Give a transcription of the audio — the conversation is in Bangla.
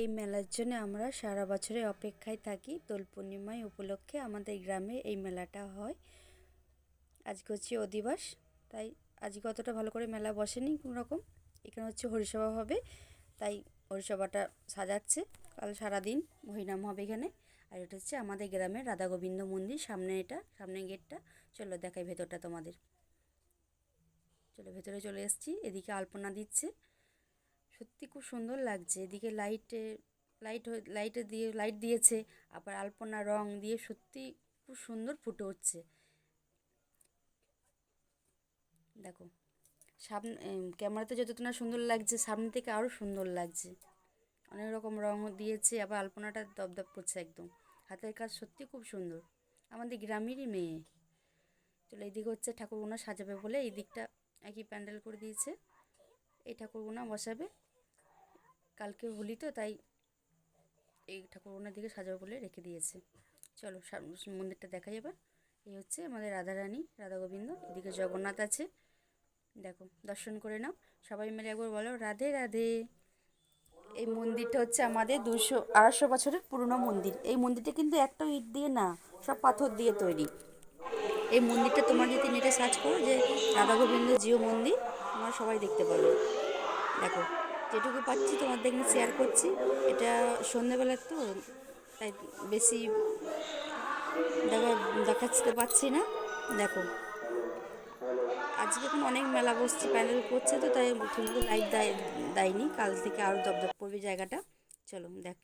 এই মেলার জন্য আমরা সারা বছরে অপেক্ষায় থাকি। দোল পূর্ণিমায় উপলক্ষে আমাদের গ্রামে এই মেলাটা হয়। আজকে হচ্ছে অধিবাস, তাই আজকে অতটা ভালো করে মেলা বসেনি কোনো রকম। এখানে হচ্ছে হরিসভা হবে, তাই হরিসভাটা সাজাচ্ছে। কাল সারাদিন হরিনাম হবে এখানে। আর এটা হচ্ছে আমাদের গ্রামের রাধা গোবিন্দ মন্দির, সামনে এটা, সামনে গেটটা। চলো দেখাই ভেতরটা তোমাদের। চলো ভেতরে চলে এসেছি। এদিকে আলপনা দিচ্ছে, সত্যি খুব সুন্দর লাগছে। এদিকে লাইট দিয়েছে, আবার আলপনা রং দিয়ে সত্যি খুব সুন্দর ফুটে উঠছে। দেখো সামনে ক্যামেরাতে যতটা না সুন্দর লাগছে, সামনে থেকে আরও সুন্দর লাগছে। অনেক রকম রং দিয়েছে, আবার আলপনাটা দপদপ করছে একদম। হাতের কাজ সত্যি খুব সুন্দর। আমাদের গ্রামেরই মেয়ে। চলো এইদিকে হচ্ছে ঠাকুরগুনা সাজাবে বলে এই দিকটা একই প্যান্ডেল করে দিয়েছে। এই ঠাকুরগুনা বসাবে, কালকে হোলি তো, তাই এই ঠাকুরগুনার দিকে সাজাবে বলে রেখে দিয়েছে। চলো মন্দিরটা দেখা যাবে। এই হচ্ছে আমাদের রাধারানী, রাধা গোবিন্দ। এদিকে জগন্নাথ আছে, দেখো দর্শন করে নাও। সবাই মিলে একবার বলো রাধে রাধে। এই মন্দিরটা হচ্ছে আমাদের 200-250 বছরের পুরনো মন্দির। এই মন্দিরটা কিন্তু একটা ইট দিয়ে না, সব পাথর দিয়ে তৈরি। এই মন্দিরটা তোমার যদি নেটে সার্চ করো যে রাধা গোবিন্দ জিও মন্দির, তোমরা সবাই দেখতে পাবে। দেখো যেটুকু পাচ্ছি তোমাদের এখানে শেয়ার করছি। এটা সন্ধ্যেবেলা তো, তাই বেশি দেখাতে পাচ্ছি না। দেখো আজকে এখন অনেক মেলা বসছে, প্যান্ডেল করছে তো, তাই ঠিকমতো লাইট দেয়নি। কাল থেকে আরও দপদপ করবে জায়গাটা। চলো দেখ।